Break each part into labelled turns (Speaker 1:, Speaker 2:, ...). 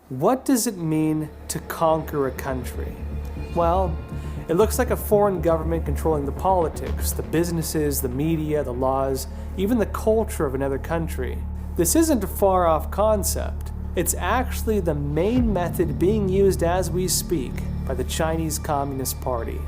Speaker 1: What does it mean to conquer a country? Well, it looks like a foreign government controlling the politics, the businesses, the media, the laws, even the culture of another country. This isn't a far-off concept. It's actually the main method being used as we speak by the Chinese Communist Party.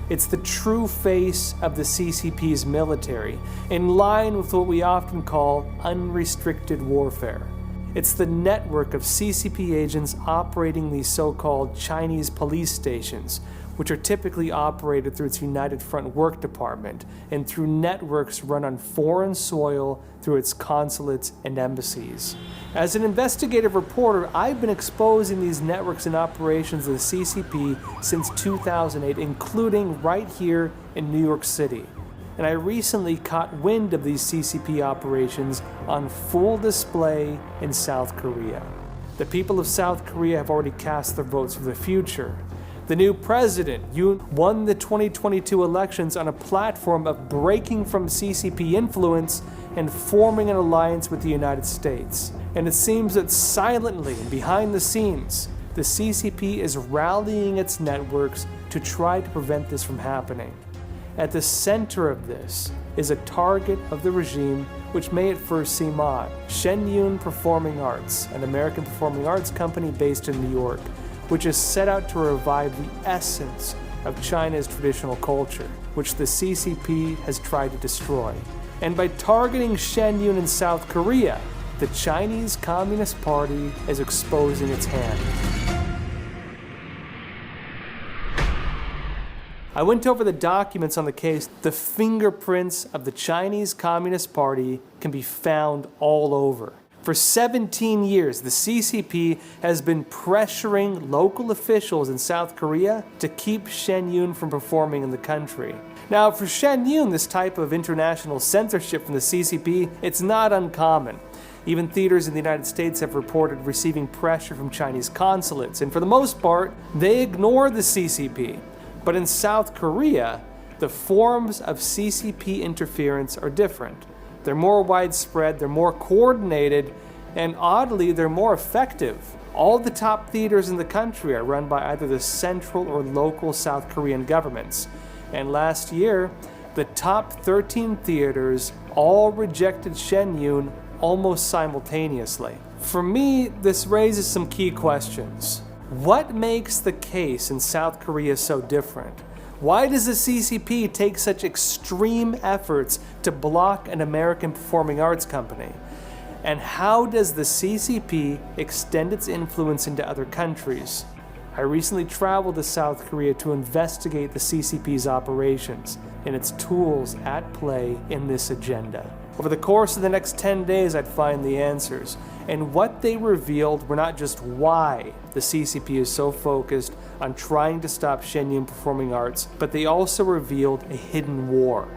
Speaker 1: It's the true face of the CCP's military, in line with what we often call unrestricted warfare. It's the network of CCP agents operating these so-called Chinese police stations, which are typically operated through its United Front Work Department and through networks run on foreign soil through its consulates and embassies. As an investigative reporter, I've been exposing these networks and operations of the CCP since 2008, including right here in New York City. And I recently caught wind of these CCP operations on full display in South Korea. The people of South Korea have already cast their votes for the future. The new president, Yoon, won the 2022 elections on a platform of breaking from CCP influence and forming an alliance with the United States. And it seems that silently and behind the scenes, the CCP is rallying its networks to try to prevent this from happening. At the center of this is a target of the regime which may at first seem odd. Shenyun Performing Arts, an American performing arts company based in New York, which is set out to revive the essence of China's traditional culture, which the CCP has tried to destroy. And by targeting Shenyun in South Korea, the Chinese Communist Party is exposing its hand. I went over the documents on the case. The fingerprints of the Chinese Communist Party can be found all over. For 17 years, the CCP has been pressuring local officials in South Korea to keep Shenyun from performing in the country. Now, for Shenyun, this type of international censorship from the CCP, it's not uncommon. Even theaters in the United States have reported receiving pressure from Chinese consulates, and for the most part, they ignore the CCP. But in South Korea, the forms of CCP interference are different. They're more widespread, they're more coordinated, and oddly, they're more effective. All the top theaters in the country are run by either the central or local South Korean governments. And last year, the top 13 theaters all rejected Shenyun almost simultaneously. For me, this raises some key questions. What makes the case in South Korea so different? Why does the CCP take such extreme efforts to block an American performing arts company? And how does the CCP extend its influence into other countries? I recently traveled to South Korea to investigate the CCP's operations and its tools at play in this agenda. Over the course of the next 10 days, I'd find the answers. And what they revealed were not just why the CCP is so focused on trying to stop Shenyun Performing Arts, but they also revealed a hidden war.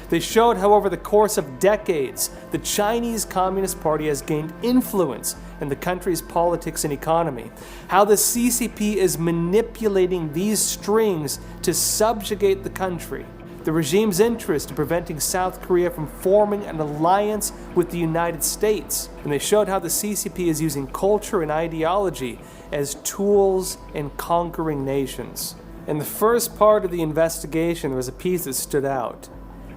Speaker 1: They showed how over the course of decades, the Chinese Communist Party has gained influence in the country's politics and economy, how the CCP is manipulating these strings to subjugate the country. The regime's interest in preventing South Korea from forming an alliance with the United States. And they showed how the CCP is using culture and ideology as tools in conquering nations. In the first part of the investigation, there was a piece that stood out.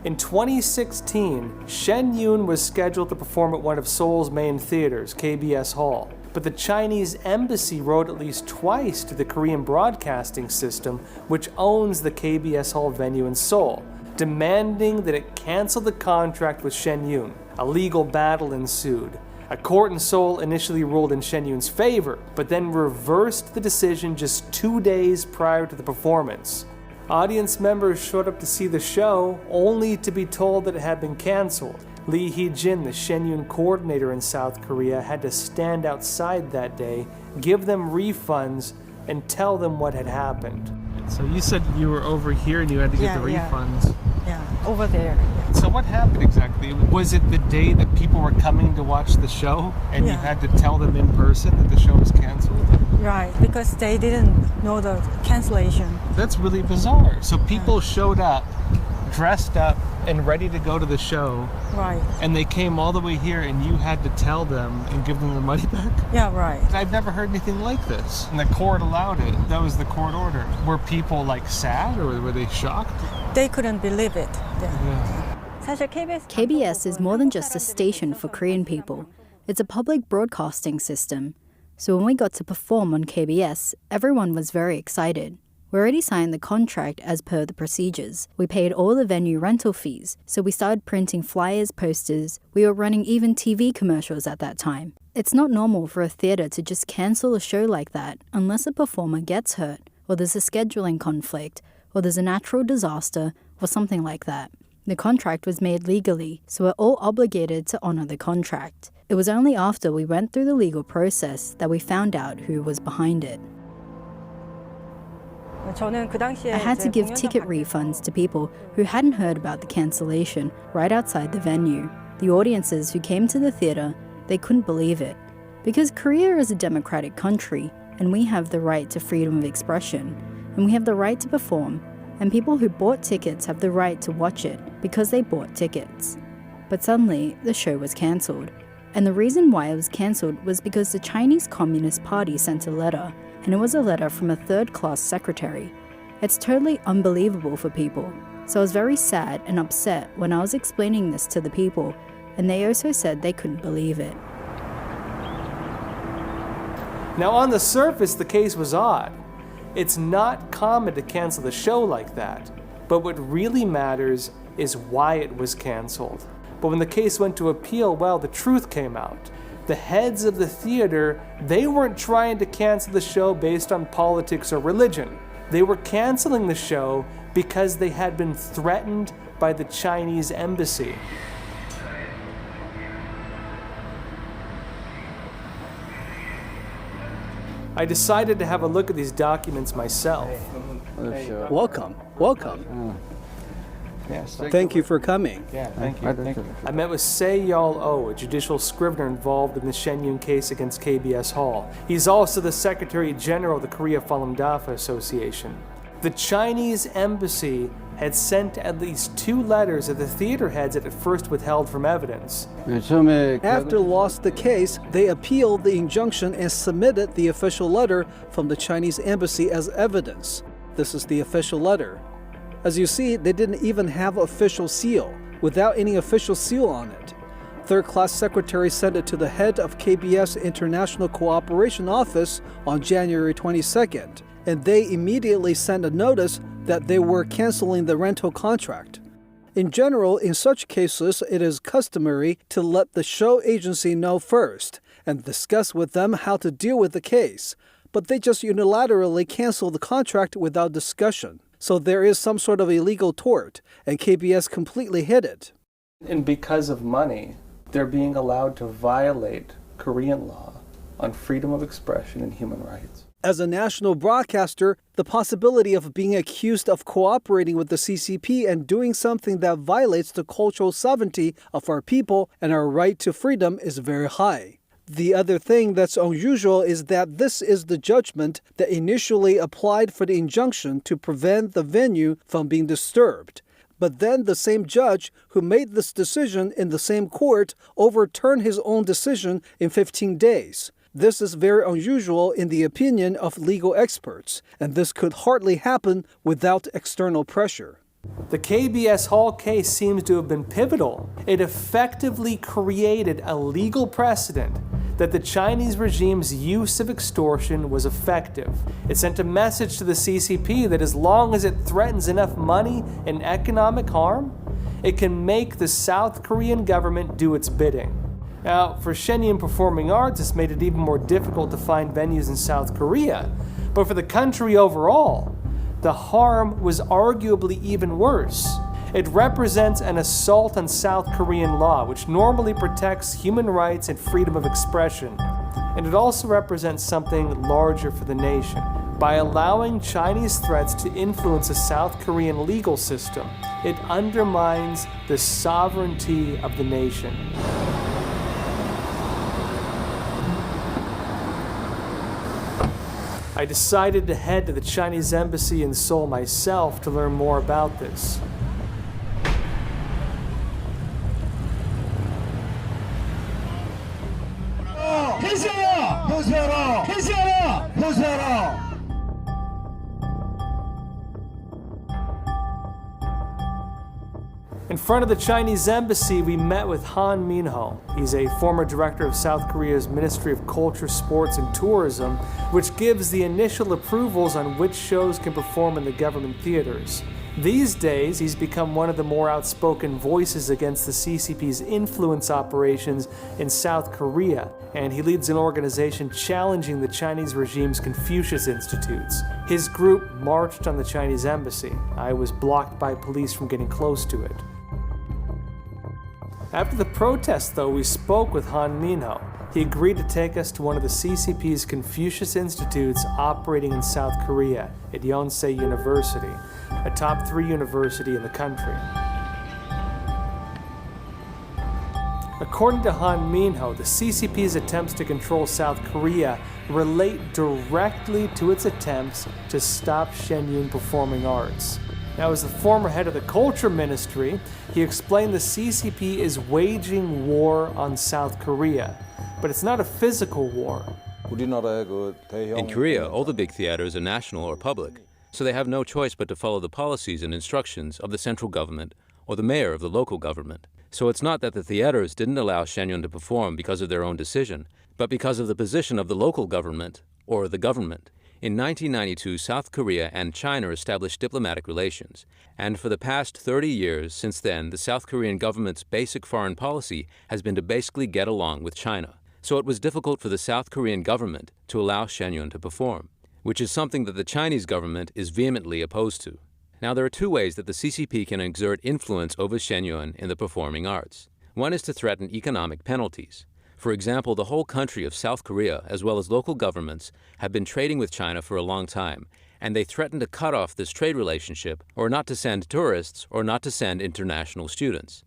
Speaker 1: In 2016, Shenyun was scheduled to perform at one of Seoul's main theaters, KBS Hall. But the Chinese embassy wrote at least twice to the Korean Broadcasting System, which owns the KBS Hall venue in Seoul, demanding that it cancel the contract with Shenyun. A legal battle ensued. A court in Seoul initially ruled in Shenyun's favor, but then reversed the decision just 2 days prior to the performance. Audience members showed up to see the show, only to be told that it had been canceled. Lee Hee-jin, the Shenyun coordinator in South Korea, had to stand outside that day, give them refunds, and tell them what had happened. So you said you were over here and you had to get the refunds.
Speaker 2: Yeah, over there. Yeah.
Speaker 1: So what happened exactly? Was it the day that people were coming to watch the show and you had to tell them in person that the show was canceled?
Speaker 2: Right, because they didn't know the cancellation.
Speaker 1: That's really bizarre. So people showed up, dressed up and ready to go to the show,
Speaker 2: Right.
Speaker 1: and they came all the way here and you had to tell them and give them the money back?
Speaker 2: Yeah, right.
Speaker 1: I've never heard anything like this. And the court allowed it. That was the court order. Were people like sad or were they shocked?
Speaker 2: They couldn't believe it.
Speaker 1: Yeah.
Speaker 2: 사실
Speaker 3: KBS is more than just a station for Korean people. It's a public broadcasting system. So when we got to perform on KBS, everyone was very excited. We already signed the contract as per the procedures. We paid all the venue rental fees, so we started printing flyers, posters. We were running even TV commercials at that time. It's not normal for a theatre to just cancel a show like that unless a performer gets hurt, or there's a scheduling conflict, or there's a natural disaster, or something like that. The contract was made legally, so we're all obligated to honor the contract. It was only after we went through the legal process that we found out who was behind it. I had to give ticket refunds to people who hadn't heard about the cancellation right outside the venue. The audiences who came to the theatre, they couldn't believe it. Because Korea is a democratic country, and we have the right to freedom of expression, and we have the right to perform, and people who bought tickets have the right to watch it because they bought tickets. But suddenly, the show was cancelled. And the reason why it was cancelled was because the Chinese Communist Party sent a letter, and it was a letter from a third-class secretary. It's totally unbelievable for people. So I was very sad and upset when I was explaining this to the people, and they also said they couldn't believe it.
Speaker 1: Now, on the surface, the case was odd. It's not common to cancel the show like that, but what really matters is why it was canceled. But when the case went to appeal, well, the truth came out. The heads of the theater, they weren't trying to cancel the show based on politics or religion. They were canceling the show because they had been threatened by the Chinese embassy. I decided to have a look at these documents myself.
Speaker 4: Welcome.
Speaker 1: Yes,
Speaker 4: Thank you for coming.
Speaker 1: Yeah, thank you. I met with Se-Yal Oh, a judicial scrivener involved in the Shenyun case against KBS Hall. He's also the Secretary General of the Korea Falun Dafa Association. The Chinese embassy had sent at least 2 letters that the theater heads had at first withheld from evidence.
Speaker 4: After lost the case, they appealed the injunction and submitted the official letter from the Chinese embassy as evidence. This is the official letter. As you see, they didn't even have official seal, without any official seal on it. Third-class secretary sent it to the head of KBS International Cooperation Office on January 22nd, and they immediately sent a notice that they were canceling the rental contract. In general, in such cases, it is customary to let the show agency know first and discuss with them how to deal with the case, but they just unilaterally cancel the contract without discussion. So there is some sort of illegal tort, and KBS completely hid it.
Speaker 1: And because of money, they're being allowed to violate Korean law on freedom of expression and human rights.
Speaker 4: As a national broadcaster, the possibility of being accused of cooperating with the CCP and doing something that violates the cultural sovereignty of our people and our right to freedom is very high. The other thing that's unusual is that this is the judgment that initially applied for the injunction to prevent the venue from being disturbed. But then the same judge who made this decision in the same court overturned his own decision in 15 days. This is very unusual in the opinion of legal experts, and this could hardly happen without external pressure.
Speaker 1: The KBS Hall case seems to have been pivotal. It effectively created a legal precedent that the Chinese regime's use of extortion was effective. It sent a message to the CCP that as long as it threatens enough money and economic harm, it can make the South Korean government do its bidding. Now, for Shenyun Performing Arts, this made it even more difficult to find venues in South Korea. But for the country overall, the harm was arguably even worse. It represents an assault on South Korean law, which normally protects human rights and freedom of expression. And it also represents something larger for the nation. By allowing Chinese threats to influence the South Korean legal system, it undermines the sovereignty of the nation. I decided to head to the Chinese embassy in Seoul myself to learn more about this.
Speaker 5: 호소하라! 호소하라! 호소하라!
Speaker 1: In front of the Chinese embassy, we met with Han Minho. He's a former director of South Korea's Ministry of Culture, Sports, and Tourism, which gives the initial approvals on which shows can perform in the government theaters. These days, he's become one of the more outspoken voices against the CCP's influence operations in South Korea, and he leads an organization challenging the Chinese regime's Confucius Institutes. His group marched on the Chinese embassy. I was blocked by police from getting close to it. After the protest, though, we spoke with Han Minho. He agreed to take us to one of the CCP's Confucius Institutes operating in South Korea at Yonsei University, a top 3 university in the country. According to Han Minho, the CCP's attempts to control South Korea relate directly to its attempts to stop Shenyun performing arts. Now, as the former head of the Culture Ministry, he explained the CCP is waging war on South Korea, but it's not a physical war.
Speaker 6: In Korea, all the big theaters are national or public, so they have no choice but to follow the policies and instructions of the central government or the mayor of the local government. So it's not that the theaters didn't allow Shenyun to perform because of their own decision, but because of the position of the local government or the government. In 1992, South Korea and China established diplomatic relations, and for the past 30 years since then, the South Korean government's basic foreign policy has been to basically get along with China. So it was difficult for the South Korean government to allow Shenyun to perform, which is something that the Chinese government is vehemently opposed to. Now, there are 2 ways that the CCP can exert influence over Shenyun in the performing arts. One is to threaten economic penalties. For example, the whole country of South Korea, as well as local governments, have been trading with China for a long time, and they threaten to cut off this trade relationship, or not to send tourists, or not to send international students.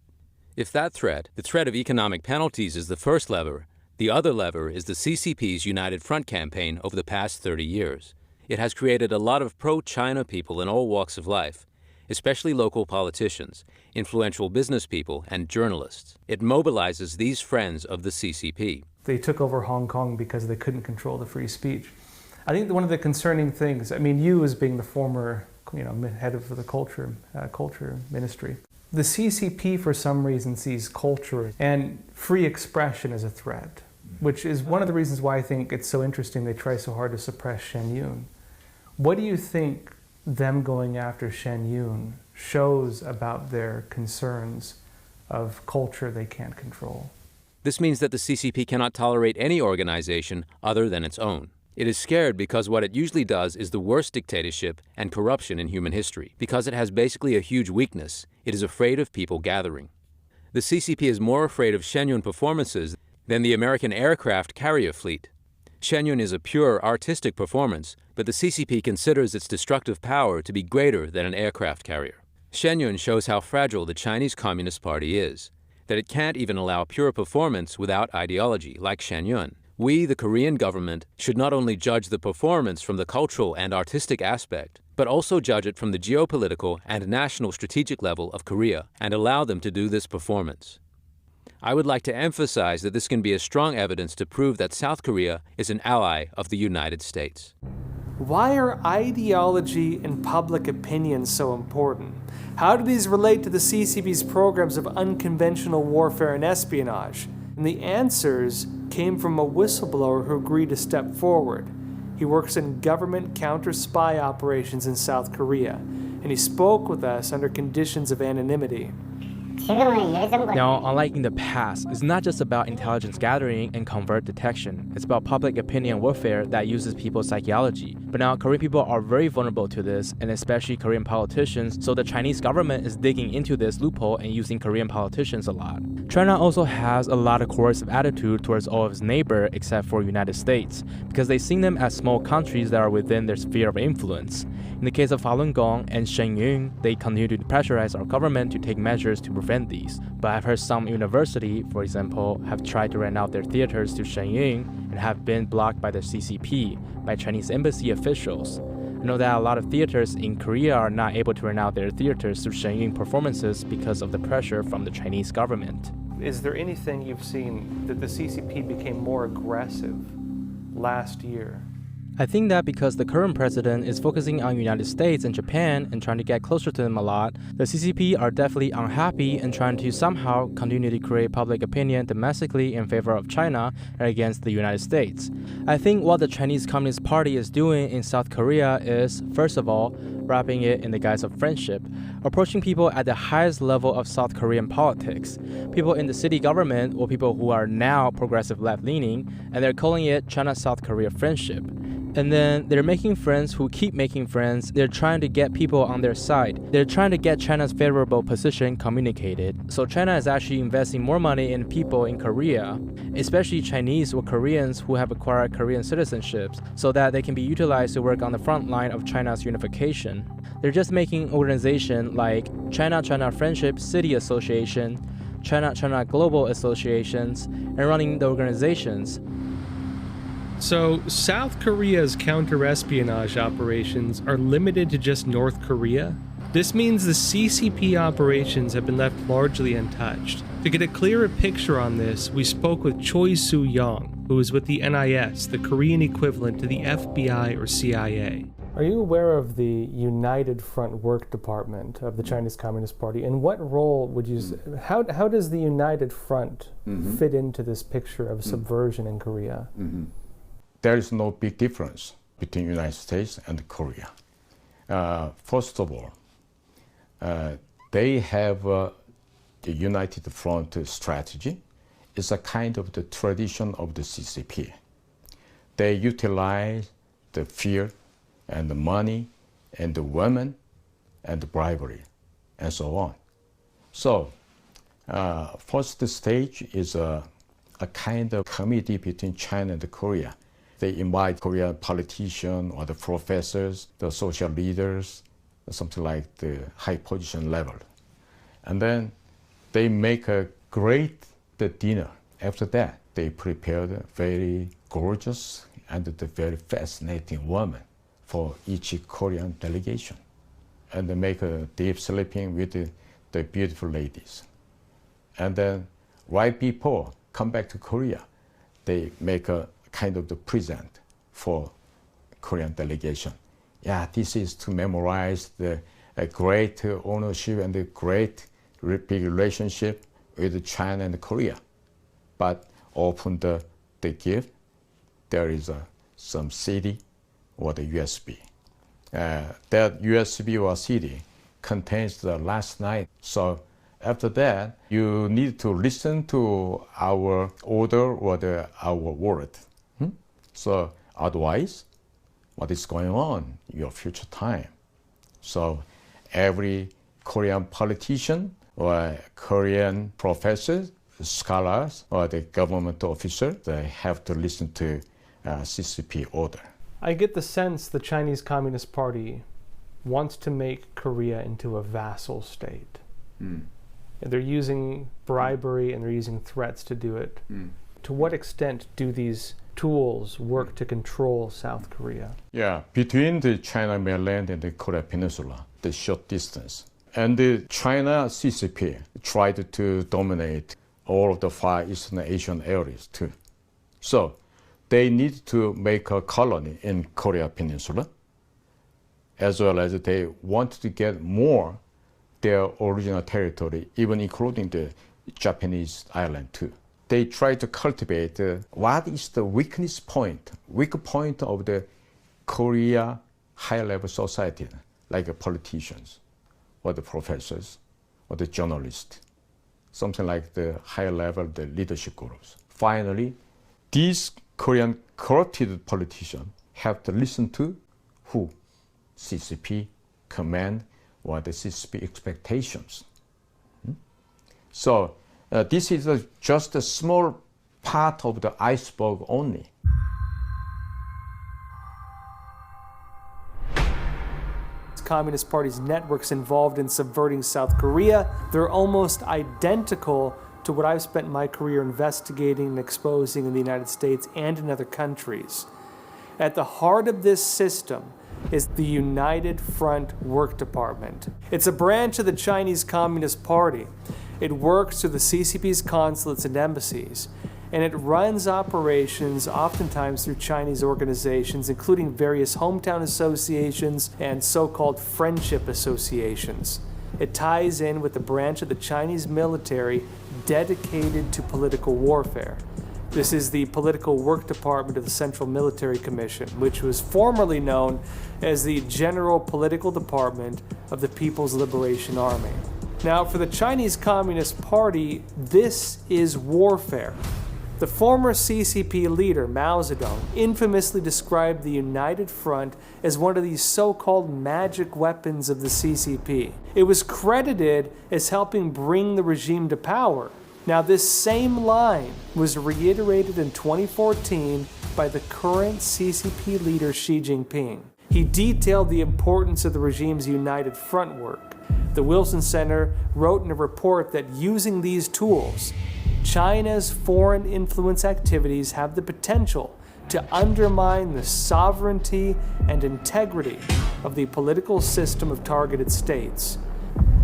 Speaker 6: If that threat, the threat of economic penalties, is the first lever, the other lever is the CCP's United Front campaign over the past 30 years. It has created a lot of pro-China people in all walks of life, especially local politicians, influential business people, and journalists. It mobilizes these friends of the CCP.
Speaker 1: They took over Hong Kong because they couldn't control the free speech. I think one of the concerning things, I mean, you as being the former head of the culture ministry, the CCP for some reason sees culture and free expression as a threat, which is one of the reasons why I think it's so interesting they try so hard to suppress Shenyun. What do you think them going after Shenyun shows about their concerns of culture they can't control?
Speaker 6: This means that the CCP cannot tolerate any organization other than its own. It is scared because what it usually does is the worst dictatorship and corruption in human history. Because it has basically a huge weakness, it is afraid of people gathering. The CCP is more afraid of Shenyun performances than the American aircraft carrier fleet. Shenyun is a pure artistic performance, but the CCP considers its destructive power to be greater than an aircraft carrier. Shenyun shows how fragile the Chinese Communist Party is, that it can't even allow pure performance without ideology, like Shenyun. We, the Korean government, should not only judge the performance from the cultural and artistic aspect, but also judge it from the geopolitical and national strategic level of Korea and allow them to do this performance. I would like to emphasize that this can be a strong evidence to prove that South Korea is an ally of the United States.
Speaker 1: Why are ideology and public opinion so important? How do these relate to the CCP's programs of unconventional warfare and espionage? And the answers came from a whistleblower who agreed to step forward. He works in government counter-spy operations in South Korea, and he spoke with us under conditions of anonymity.
Speaker 7: Now, unlike in the past, it's not just about intelligence gathering and covert detection. It's about public opinion warfare that uses people's psychology. But now, Korean people are very vulnerable to this, and especially Korean politicians, so the Chinese government is digging into this loophole and using Korean politicians a lot. China also has a lot of coercive attitude towards all of its neighbors except for United States, because they see them as small countries that are within their sphere of influence. In the case of Falun Gong and Shenyun, they continue to pressurize our government to take measures to prevent these. But I've heard some universities, for example, have tried to rent out their theaters to Shenyun and have been blocked by the CCP, by Chinese embassy officials. I know that a lot of theaters in Korea are not able to rent out their theaters to Shenyun performances because of the pressure from the Chinese government.
Speaker 1: Is there anything you've seen that the CCP became more aggressive last year?
Speaker 7: I think that because the current president is focusing on United States and Japan and trying to get closer to them a lot, the CCP are definitely unhappy and trying to somehow continue to create public opinion domestically in favor of China and against the United States. I think what the Chinese Communist Party is doing in South Korea is, first of all, wrapping it in the guise of friendship, approaching people at the highest level of South Korean politics, people in the city government or people who are now progressive left-leaning, and they're calling it China-South Korea friendship. And then they're making friends who keep making friends. They're trying to get people on their side. They're trying to get China's favorable position communicated. So China is actually investing more money in people in Korea, especially Chinese or Koreans who have acquired Korean citizenships, so that they can be utilized to work on the front line of China's unification. They're just making organizations like China-China Friendship City Association, China-China Global Associations, and running the organizations.
Speaker 1: So, South Korea's counter-espionage operations are limited to just North Korea? This means the CCP operations have been left largely untouched. To get a clearer picture on this, we spoke with Choi Soo-young, who is with the NIS, the Korean equivalent to the FBI or CIA. Are you aware of the United Front Work Department of the Chinese Communist Party? And what role would you... How does the United Front fit into this picture of subversion in Korea?
Speaker 8: There is no big difference between the United States and Korea. First of all, they have the United Front strategy. It's a kind of the tradition of the CCP. They utilize the fear and the money and the women and the bribery and so on. So, first stage is a kind of committee between China and Korea. They invite Korean politicians or the professors, the social leaders, something like the high position level. And then they make a great dinner. After that, they prepared a very gorgeous and the very fascinating woman for each Korean delegation. And they make a deep sleeping with the beautiful ladies. And then right before come back to Korea, they make a kind of the present for Korean delegation. Yeah, this is to memorize the great ownership and the great big relationship with China and Korea. But open the gift, there is some CD or the USB. That USB or CD contains the last night. So after that, you need to listen to our order or our word. So otherwise, what is going on in your future time? So every Korean politician or Korean professors, scholars, or the government officer, they have to listen to CCP order.
Speaker 1: I get the sense the Chinese Communist Party wants to make Korea into a vassal state. And they're using bribery and they're using threats to do it. To what extent do these tools work to control South Korea?
Speaker 8: Yeah, between the China mainland and the Korea Peninsula, the short distance. And the China CCP tried to dominate all of the Far Eastern Asian areas too. So they need to make a colony in Korea Peninsula, as well as they want to get more their original territory, even including the Japanese island too. They try to cultivate what is the weak point of the Korea high-level society, like politicians, or the professors, or the journalists, something like the high-level the leadership groups. Finally, these Korean corrupted politicians have to listen to who? CCP command or the CCP expectations. So this is just a small part of the iceberg only.
Speaker 1: Communist Party's networks involved in subverting South Korea, they're almost identical to what I've spent my career investigating and exposing in the United States and in other countries. At the heart of this system is the United Front Work Department. It's a branch of the Chinese Communist Party. It works through the CCP's consulates and embassies, and it runs operations oftentimes through Chinese organizations, including various hometown associations and so-called friendship associations. It ties in with the branch of the Chinese military dedicated to political warfare. This is the Political Work Department of the Central Military Commission, which was formerly known as the General Political Department of the People's Liberation Army. Now, for the Chinese Communist Party, this is warfare. The former CCP leader, Mao Zedong, infamously described the United Front as one of these so-called magic weapons of the CCP. It was credited as helping bring the regime to power. Now, this same line was reiterated in 2014 by the current CCP leader Xi Jinping. He detailed the importance of the regime's United Front work. The Wilson Center wrote in a report that using these tools, China's foreign influence activities have the potential to undermine the sovereignty and integrity of the political system of targeted states.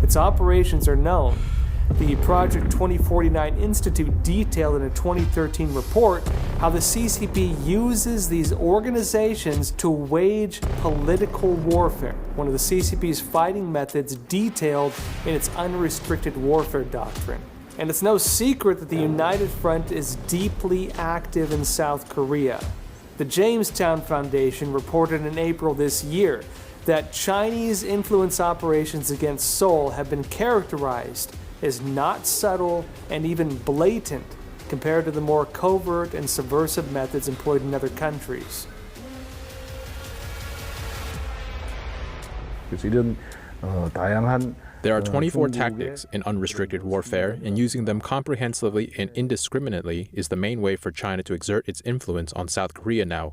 Speaker 1: Its operations are known. The Project 2049 Institute detailed in a 2013 report how the CCP uses these organizations to wage political warfare, one of the CCP's fighting methods detailed in its unrestricted warfare doctrine. And it's no secret that the United Front is deeply active in South Korea. The Jamestown Foundation reported in April this year that Chinese influence operations against Seoul have been characterized as not subtle and even blatant compared to the more covert and subversive methods employed in other countries.
Speaker 9: There are 24 tactics in unrestricted warfare, and using them comprehensively and indiscriminately is the main way for China to exert its influence on South Korea now.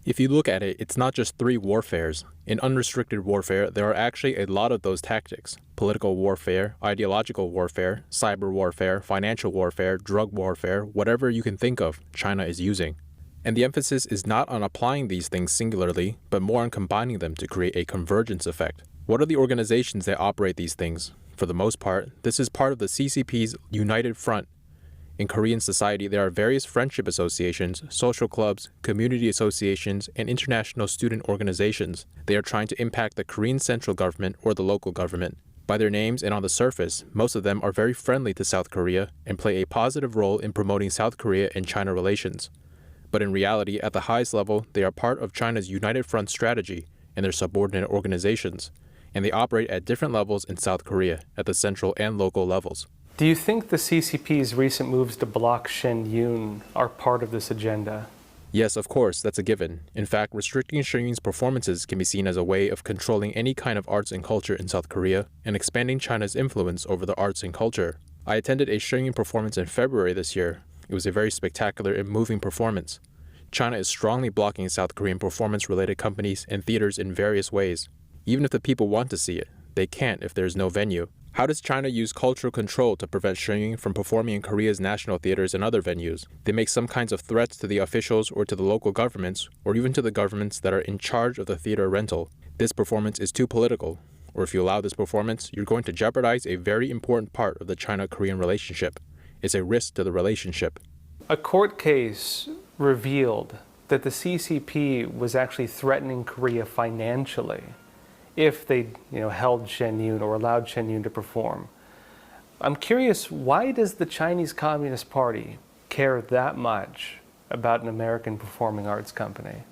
Speaker 9: If you look at it, it's not just 3 warfares. In unrestricted warfare, there are actually a lot of those tactics. Political warfare, ideological warfare, cyber warfare, financial warfare, drug warfare, whatever you can think of, China is using. And the emphasis is not on applying these things singularly, but more on combining them to create a convergence effect. What are the organizations that operate these things? For the most part, this is part of the CCP's United Front. In Korean society, there are various friendship associations, social clubs, community associations, and international student organizations. They are trying to impact the Korean central government or the local government. By their names and on the surface, most of them are very friendly to South Korea and play a positive role in promoting South Korea and China relations. But in reality, at the highest level, they are part of China's United Front strategy and their subordinate organizations, and they operate at different levels in South Korea, at the central and local levels.
Speaker 1: Do you think the CCP's recent moves to block Shen Yun are part of this agenda?
Speaker 9: Yes, of course, that's a given. In fact, restricting Shen Yun's performances can be seen as a way of controlling any kind of arts and culture in South Korea and expanding China's influence over the arts and culture. I attended a Shen Yun performance in February this year. It was a very spectacular and moving performance. China is strongly blocking South Korean performance-related companies and theaters in various ways. Even if the people want to see it, they can't if there is no venue. How does China use cultural control to prevent Shen Yun from performing in Korea's national theaters and other venues? They make some kinds of threats to the officials or to the local governments, or even to the governments that are in charge of the theater rental. This performance is too political, or if you allow this performance, you're going to jeopardize a very important part of the China-Korean relationship. It's a risk to the relationship.
Speaker 1: A court case revealed that the CCP was actually threatening Korea financially if they held Shen Yun or allowed Shen Yun to perform. I'm curious, why does the Chinese Communist Party care that much about an American performing arts company?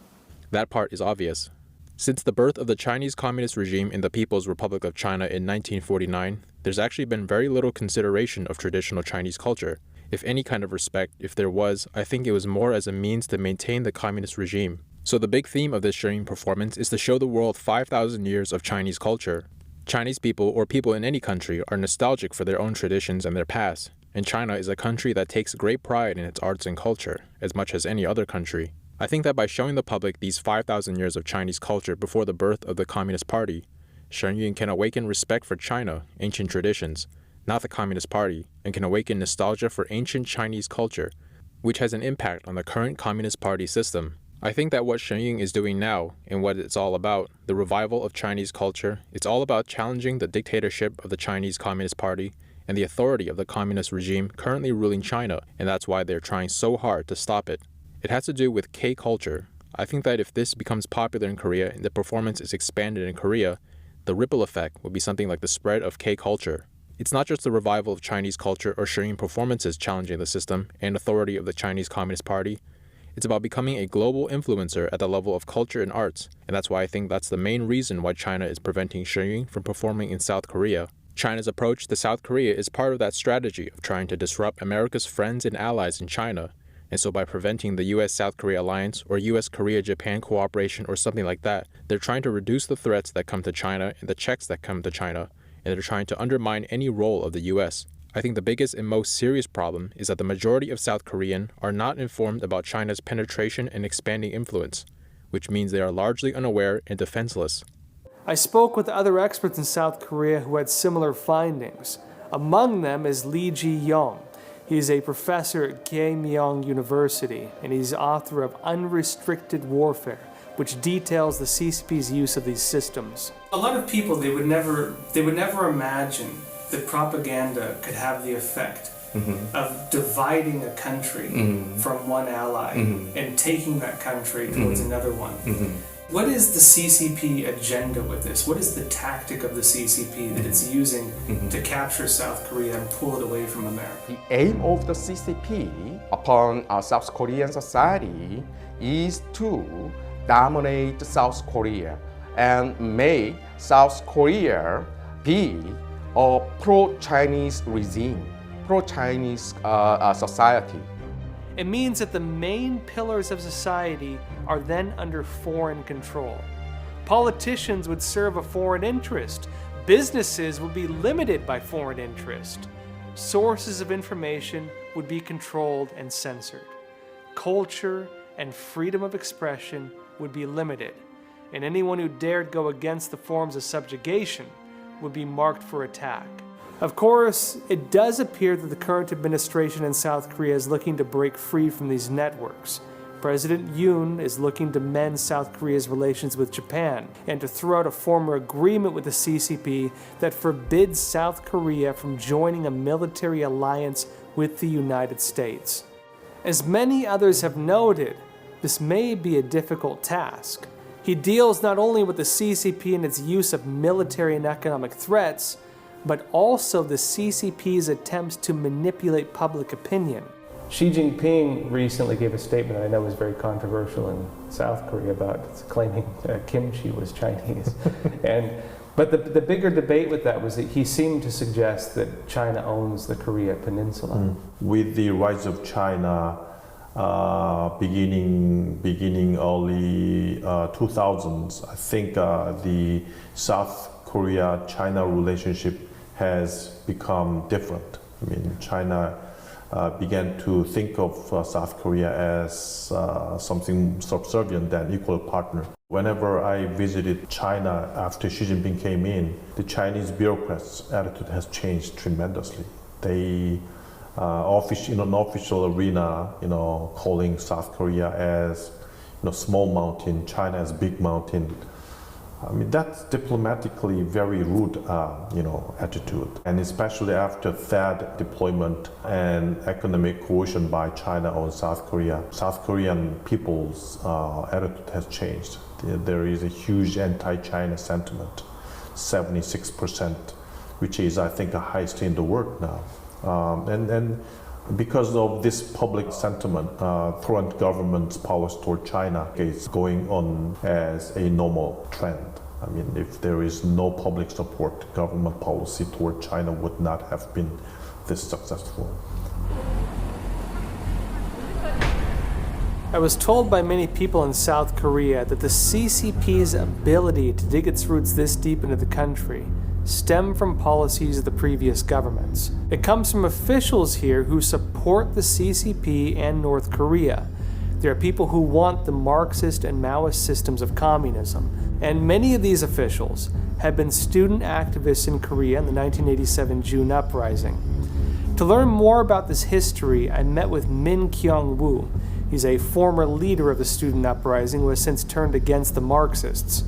Speaker 9: That part is obvious. Since the birth of the Chinese Communist regime in the People's Republic of China in 1949, there's actually been very little consideration of traditional Chinese culture. If any kind of respect, if there was, I think it was more as a means to maintain the communist regime. So the big theme of this Shen Yun performance is to show the world 5,000 years of Chinese culture. Chinese people, or people in any country, are nostalgic for their own traditions and their past, and China is a country that takes great pride in its arts and culture, as much as any other country. I think that by showing the public these 5,000 years of Chinese culture before the birth of the Communist Party, Shen Yun can awaken respect for China, ancient traditions, not the Communist Party, and can awaken nostalgia for ancient Chinese culture, which has an impact on the current Communist Party system. I think that what Shen Yun is doing now, and what it's all about, the revival of Chinese culture, it's all about challenging the dictatorship of the Chinese Communist Party and the authority of the communist regime currently ruling China, and that's why they're trying so hard to stop it. It has to do with K-culture. I think that if this becomes popular in Korea and the performance is expanded in Korea, the ripple effect would be something like the spread of K-culture. It's not just the revival of Chinese culture or showing performances challenging the system and authority of the Chinese Communist Party. It's about becoming a global influencer at the level of culture and arts, and that's why I think that's the main reason why China is preventing Sheung from performing in South Korea. China's approach to South Korea is part of that strategy of trying to disrupt America's friends and allies in China. And so by preventing the U.S.-South Korea alliance or U.S.-Korea-Japan cooperation or something like that, they're trying to reduce the threats that come to China and the checks that come to China, and they're trying to undermine any role of the U.S. I think the biggest and most serious problem is that the majority of South Koreans are not informed about China's penetration and expanding influence, which means they are largely unaware and defenseless.
Speaker 1: I spoke with other experts in South Korea who had similar findings. Among them is Lee Ji-young. He's a professor at Kaemyeong University, and he's author of Unrestricted Warfare, which details the CCP's use of these systems. A lot of people, they would never imagine that propaganda could have the effect of dividing a country from one ally and taking that country towards another one. What is the CCP agenda with this? What is the tactic of the CCP that it's using to capture South Korea and pull it away from America?
Speaker 10: The aim of the CCP upon South Korean society is to dominate South Korea and make South Korea be a pro-Chinese regime, pro-Chinese society.
Speaker 1: It means that the main pillars of society are then under foreign control. Politicians would serve a foreign interest. Businesses would be limited by foreign interest. Sources of information would be controlled and censored. Culture and freedom of expression would be limited, and anyone who dared go against the forms of subjugation would be marked for attack. Of course, it does appear that the current administration in South Korea is looking to break free from these networks. President Yoon is looking to mend South Korea's relations with Japan and to throw out a former agreement with the CCP that forbids South Korea from joining a military alliance with the United States. As many others have noted, this may be a difficult task. He deals not only with the CCP and its use of military and economic threats, but also the CCP's attempts to manipulate public opinion. Xi Jinping recently gave a statement I know was very controversial in South Korea about claiming kimchi was Chinese. But the bigger debate with that was that he seemed to suggest that China owns the Korea Peninsula.
Speaker 11: With the rise of China, beginning early 2000s, I think the South Korea-China relationship has become different. I mean, China began to think of South Korea as something subservient than equal partner. Whenever I visited China after Xi Jinping came in, the Chinese bureaucrats' attitude has changed tremendously. They, in an official arena, calling South Korea as small mountain, China as big mountain. I mean, that's diplomatically very rude, attitude. And especially after THAAD deployment and economic coercion by China on South Korea, South Korean people's attitude has changed. There is a huge anti-China sentiment, 76%, which is, I think, the highest in the world now. And because of this public sentiment, current government's policy toward China is going on as a normal trend. I mean, if there is no public support, government policy toward China would not have been this successful.
Speaker 1: I was told by many people in South Korea that the CCP's ability to dig its roots this deep into the country stem from policies of the previous governments. It comes from officials here who support the CCP and North Korea. There are people who want the Marxist and Maoist systems of communism, and many of these officials have been student activists in Korea in the 1987 June uprising. To learn more about this history, I met with Min Kyung-woo. He's a former leader of the student uprising who has since turned against the Marxists.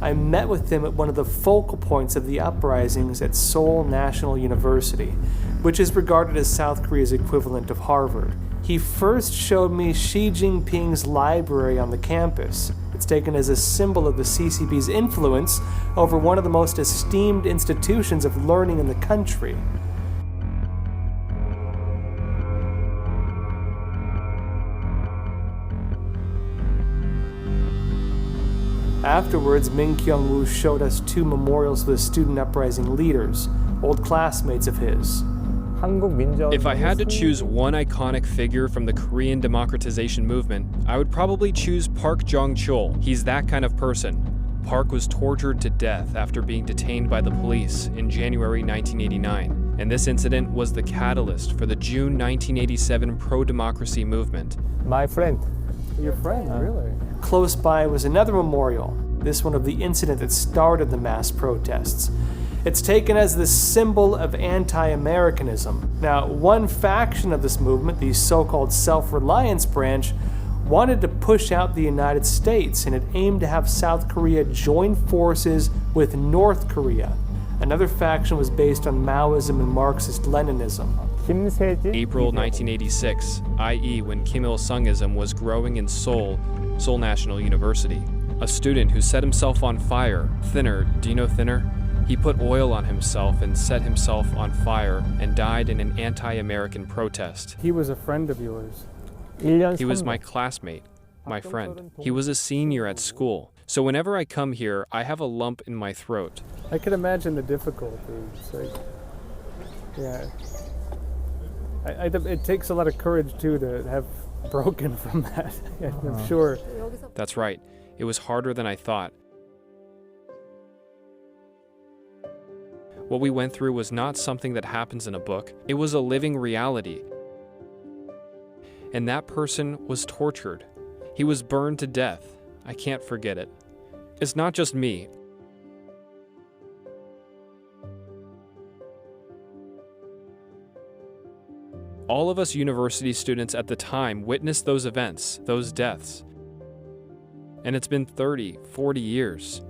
Speaker 1: I met with him at one of the focal points of the uprisings at Seoul National University, which is regarded as South Korea's equivalent of Harvard. He first showed me Xi Jinping's library on the campus. It's taken as a symbol of the CCP's influence over one of the most esteemed institutions of learning in the country. Afterwards, Min Kyung-woo showed us two memorials for the student uprising leaders, old classmates of his.
Speaker 12: If I had to choose one iconic figure from the Korean democratization movement, I would probably choose Park Jong-chul. He's that kind of person. Park was tortured to death after being detained by the police in January 1989, and this incident was the catalyst for the June 1987 pro-democracy movement.
Speaker 13: My friend.
Speaker 1: Your friend, really? Close by was another memorial, this one of the incident that started the mass protests. It's taken as the symbol of anti-Americanism. Now, one faction of this movement, the so-called self-reliance branch, wanted to push out the United States, and it aimed to have South Korea join forces with North Korea. Another faction was based on Maoism and Marxist-Leninism.
Speaker 12: April 1986, i.e. when Kim Il-sungism was growing in Seoul National University. A student who set himself on fire, Thinner, do you know Thinner? He put oil on himself and set himself on fire and died in an anti-American protest.
Speaker 13: He was a friend of yours.
Speaker 12: He was my classmate, my friend. He was a senior at school. So whenever I come here, I have a lump in my throat.
Speaker 13: I can imagine the difficulty. It's like, yeah. It takes a lot of courage, too, to have broken from that, I'm sure.
Speaker 12: That's right. It was harder than I thought. What we went through was not something that happens in a book. It was a living reality. And that person was tortured. He was burned to death. I can't forget it. It's not just me. All of us university students at the time witnessed those events, those deaths. And it's been 30, 40 years.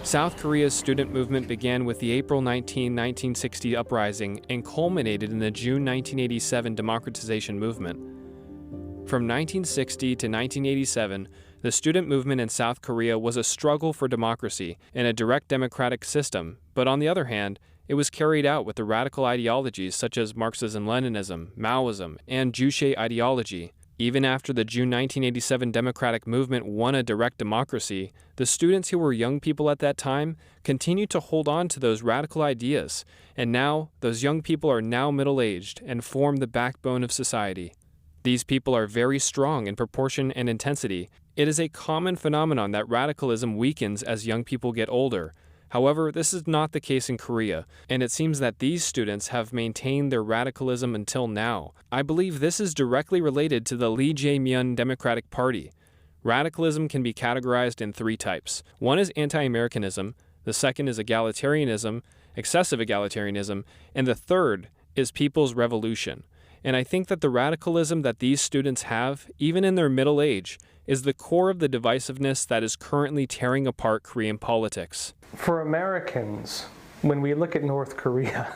Speaker 12: South Korea's student movement began with the April 19, 1960 uprising and culminated in the June 1987 democratization movement. From 1960 to 1987, the student movement in South Korea was a struggle for democracy and a direct democratic system, but on the other hand, it was carried out with the radical ideologies such as Marxism-Leninism, Maoism, and Juche ideology. Even after the June 1987 democratic movement won a direct democracy, the students who were young people at that time continued to hold on to those radical ideas, and now those young people are now middle-aged and form the backbone of society. These people are very strong in proportion and intensity. It is a common phenomenon that radicalism weakens as young people get older. However, this is not the case in Korea, and it seems that these students have maintained their radicalism until now. I believe this is directly related to the Lee Jae-myung Democratic Party. Radicalism can be categorized in three types. One is anti-Americanism, the second is egalitarianism, excessive egalitarianism, and the third is people's revolution. And I think that the radicalism that these students have, even in their middle age, is the core of the divisiveness that is currently tearing apart Korean politics.
Speaker 1: For Americans, when we look at North Korea,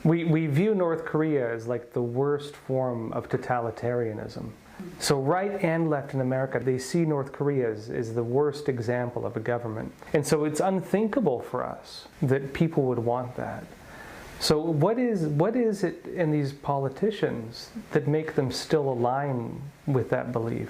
Speaker 1: we view North Korea as like the worst form of totalitarianism. So right and left in America, they see North Korea as the worst example of a government. And so it's unthinkable for us that people would want that. So what is it in these politicians that make them still align with that belief?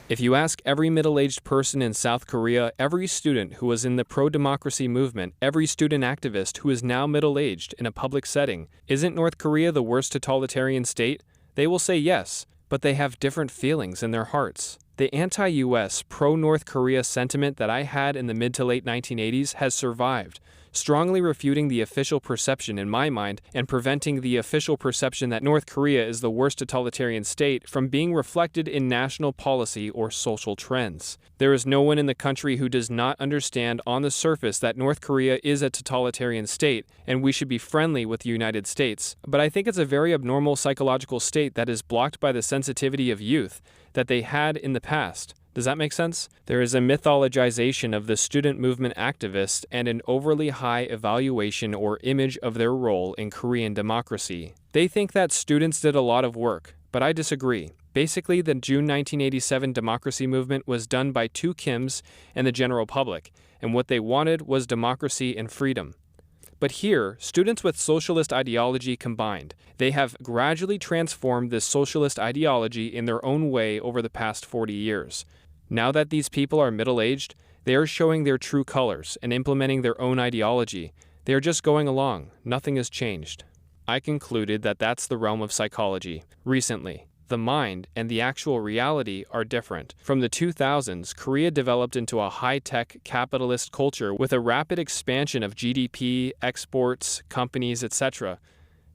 Speaker 12: If you ask every middle-aged person in South Korea, every student who was in the pro-democracy movement, every student activist who is now middle-aged in a public setting, isn't North Korea the worst totalitarian state? They will say yes, but they have different feelings in their hearts. the anti-US, pro-North Korea sentiment that I had in the mid to late 1980s has survived, strongly refuting the official perception in my mind and preventing the official perception that North Korea is the worst totalitarian state from being reflected in national policy or social trends. There is no one in the country who does not understand on the surface that North Korea is a totalitarian state and we should be friendly with the United States, but I think it's a very abnormal psychological state that is blocked by the sensitivity of youth that they had in the past. Does that make sense? There is a mythologization of the student movement activists and an overly high evaluation or image of their role in Korean democracy. They think that students did a lot of work, but I disagree. Basically, the June 1987 democracy movement was done by two Kims and the general public, and what they wanted was democracy and freedom. But here, students with socialist ideology combined, they have gradually transformed this socialist ideology in their own way over the past 40 years. Now that these people are middle-aged, they are showing their true colors and implementing their own ideology. They are just going along. Nothing has changed. I concluded that that's the realm of psychology. Recently, the mind and the actual reality are different. From the 2000s, Korea developed into a high-tech capitalist culture with a rapid expansion of GDP, exports, companies, etc.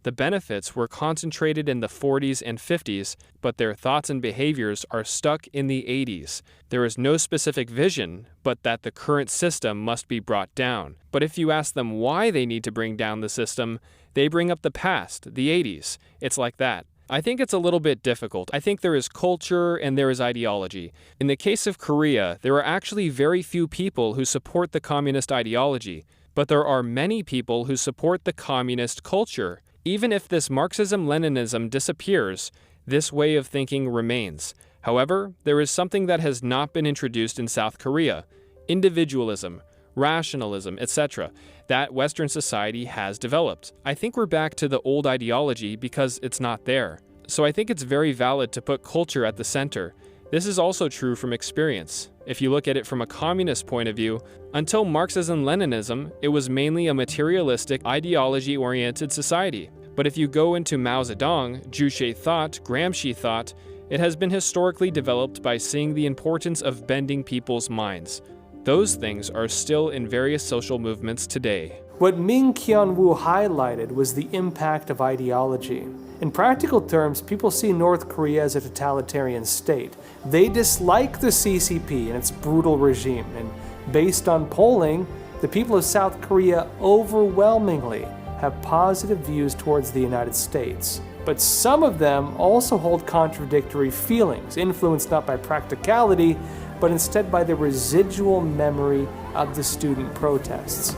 Speaker 12: The benefits were concentrated in the 40s and 50s, but their thoughts and behaviors are stuck in the 80s. There is no specific vision, but that the current system must be brought down. But if you ask them why they need to bring down the system, they bring up the past, the 80s. It's like that. I think it's a little bit difficult. I think there is culture and there is ideology. In the case of Korea, there are actually very few people who support the communist ideology, but there are many people who support the communist culture. Even if this Marxism-Leninism disappears, this way of thinking remains. However, there is something that has not been introduced in South Korea: individualism, rationalism, etc., that Western society has developed. I think we're back to the old ideology because it's not there. So I think it's very valid to put culture at the center. This is also true from experience. If you look at it from a communist point of view, until Marxism-Leninism, it was mainly a materialistic, ideology-oriented society. But if you go into Mao Zedong, Juche thought, Gramsci thought, it has been historically developed by seeing the importance of bending people's minds. Those things are still in various social movements today.
Speaker 1: What Ming Kyun-woo highlighted was the impact of ideology. In practical terms, people see North Korea as a totalitarian state. They dislike the CCP and its brutal regime, and based on polling, the people of South Korea overwhelmingly have positive views towards the United States. But some of them also hold contradictory feelings, influenced not by practicality, but instead by the residual memory of the student protests.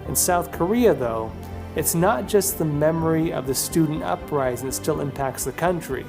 Speaker 1: In South Korea, though, it's not just the memory of the student uprising that still impacts the country.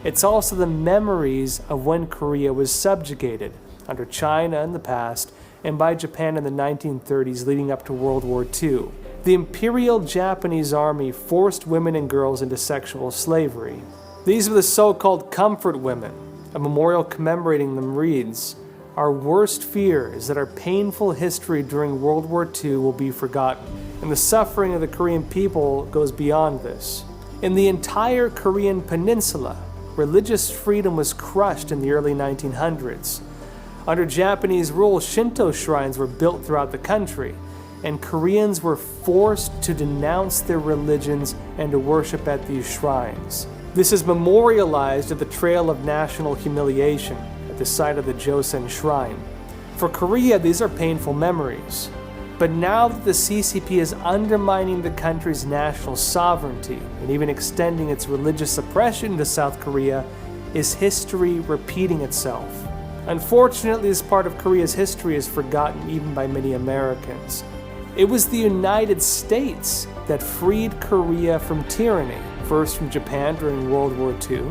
Speaker 1: It's also the memories of when Korea was subjugated under China in the past and by Japan in the 1930s leading up to World War II. The Imperial Japanese Army forced women and girls into sexual slavery. These were the so-called comfort women. A memorial commemorating them reads, "Our worst fear is that our painful history during World War II will be forgotten." And the suffering of the Korean people goes beyond this. In the entire Korean peninsula, religious freedom was crushed in the early 1900s. Under Japanese rule, Shinto shrines were built throughout the country, and Koreans were forced to denounce their religions and to worship at these shrines. This is memorialized at the Trail of National Humiliation at the site of the Joseon Shrine. For Korea, these are painful memories. But now that the CCP is undermining the country's national sovereignty and even extending its religious oppression to South Korea, is history repeating itself? Unfortunately, this part of Korea's history is forgotten even by many Americans. It was the United States that freed Korea from tyranny, first from Japan during World War II,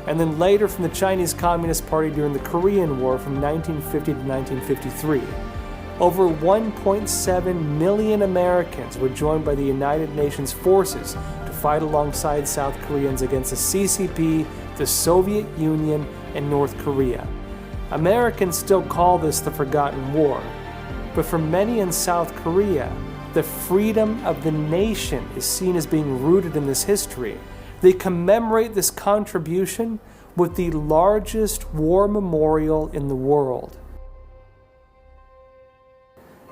Speaker 1: and then later from the Chinese Communist Party during the Korean War from 1950 to 1953. Over 1.7 million Americans were joined by the United Nations forces to fight alongside South Koreans against the CCP, the Soviet Union, and North Korea. Americans still call this the Forgotten War, but for many in South Korea, the freedom of the nation is seen as being rooted in this history. They commemorate this contribution with the largest war memorial in the world.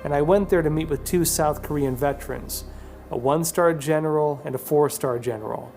Speaker 1: And I went there to meet with 2 South Korean veterans, a 1-star general and a 4-star general.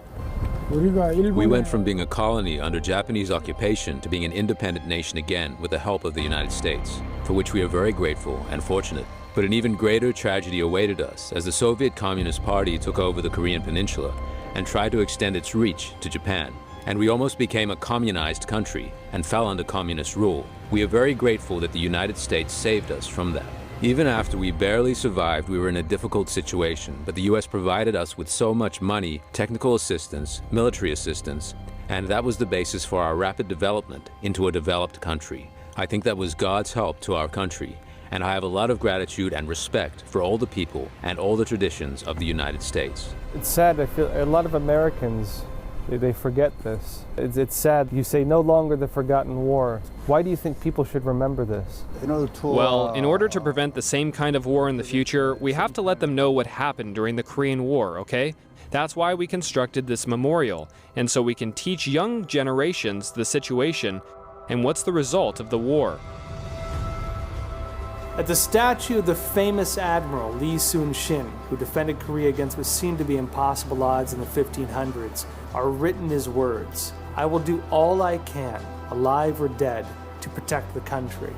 Speaker 6: We went from being a colony under Japanese occupation to being an independent nation again with the help of the United States, for which we are very grateful and fortunate. But an even greater tragedy awaited us as the Soviet Communist Party took over the Korean Peninsula and tried to extend its reach to Japan. And we almost became a communized country and fell under communist rule. We are very grateful that the United States saved us from that. Even after we barely survived, we were in a difficult situation, but the US provided us with so much money, technical assistance, military assistance, and that was the basis for our rapid development into a developed country. I think that was God's help to our country, and I have a lot of gratitude and respect for all the people and all the traditions of the United States.
Speaker 13: It's sad. I feel a lot of Americans, they forget this. It's sad. You say no longer the forgotten war. Why do you think people should remember this?
Speaker 12: Well, in order to prevent the same kind of war in the future, we have to let them know what happened during the Korean War, okay? That's why we constructed this memorial, and so we can teach young generations the situation and what's the result of the war.
Speaker 1: At the statue of the famous Admiral Lee Sun-shin, who defended Korea against what seemed to be impossible odds in the 1500s, are written his words, "I will do all I can, alive or dead, to protect the country."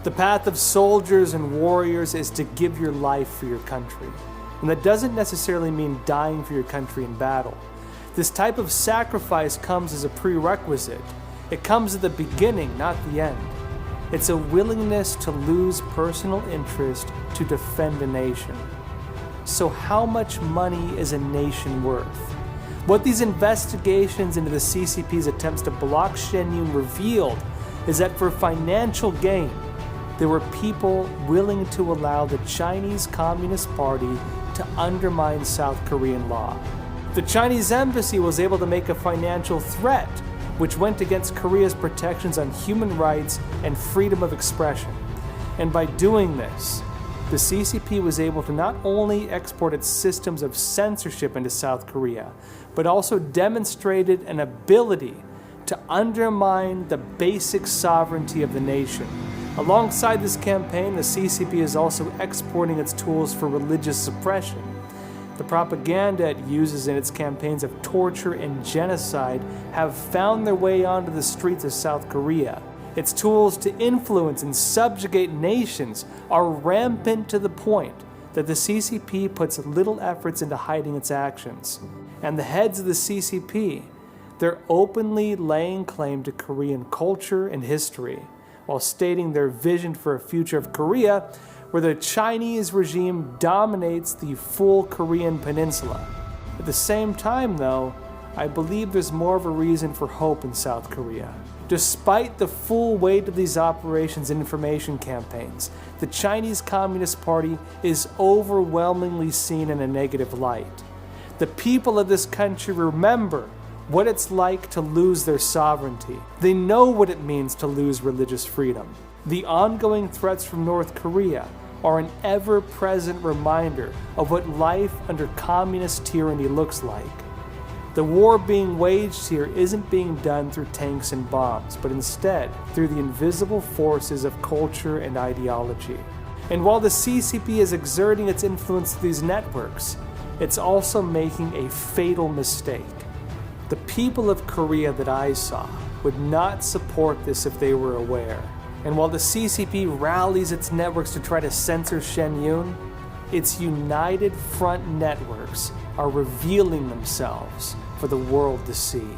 Speaker 1: The path of soldiers and warriors is to give your life for your country. And that doesn't necessarily mean dying for your country in battle. This type of sacrifice comes as a prerequisite. It comes at the beginning, not the end. It's a willingness to lose personal interest to defend a nation. So how much money is a nation worth? What these investigations into the CCP's attempts to block Shen Yun revealed is that for financial gain, there were people willing to allow the Chinese Communist Party to undermine South Korean law. The Chinese embassy was able to make a financial threat which went against Korea's protections on human rights and freedom of expression. And by doing this, the CCP was able to not only export its systems of censorship into South Korea, but also demonstrated an ability to undermine the basic sovereignty of the nation. Alongside this campaign, the CCP is also exporting its tools for religious suppression. The propaganda it uses in its campaigns of torture and genocide have found their way onto the streets of South Korea. Its tools to influence and subjugate nations are rampant to the point that the CCP puts little efforts into hiding its actions. And the heads of the CCP, they're openly laying claim to Korean culture and history, while stating their vision for a future of Korea where the Chinese regime dominates the full Korean peninsula. At the same time, though, I believe there's more of a reason for hope in South Korea. Despite the full weight of these operations and information campaigns, the Chinese Communist Party is overwhelmingly seen in a negative light. The people of this country remember what it's like to lose their sovereignty. They know what it means to lose religious freedom. The ongoing threats from North Korea are an ever-present reminder of what life under communist tyranny looks like. The war being waged here isn't being done through tanks and bombs, but instead through the invisible forces of culture and ideology. And while the CCP is exerting its influence through these networks, it's also making a fatal mistake. The people of Korea that I saw would not support this if they were aware. And while the CCP rallies its networks to try to censor Shen Yun, its united front networks are revealing themselves for the world to see.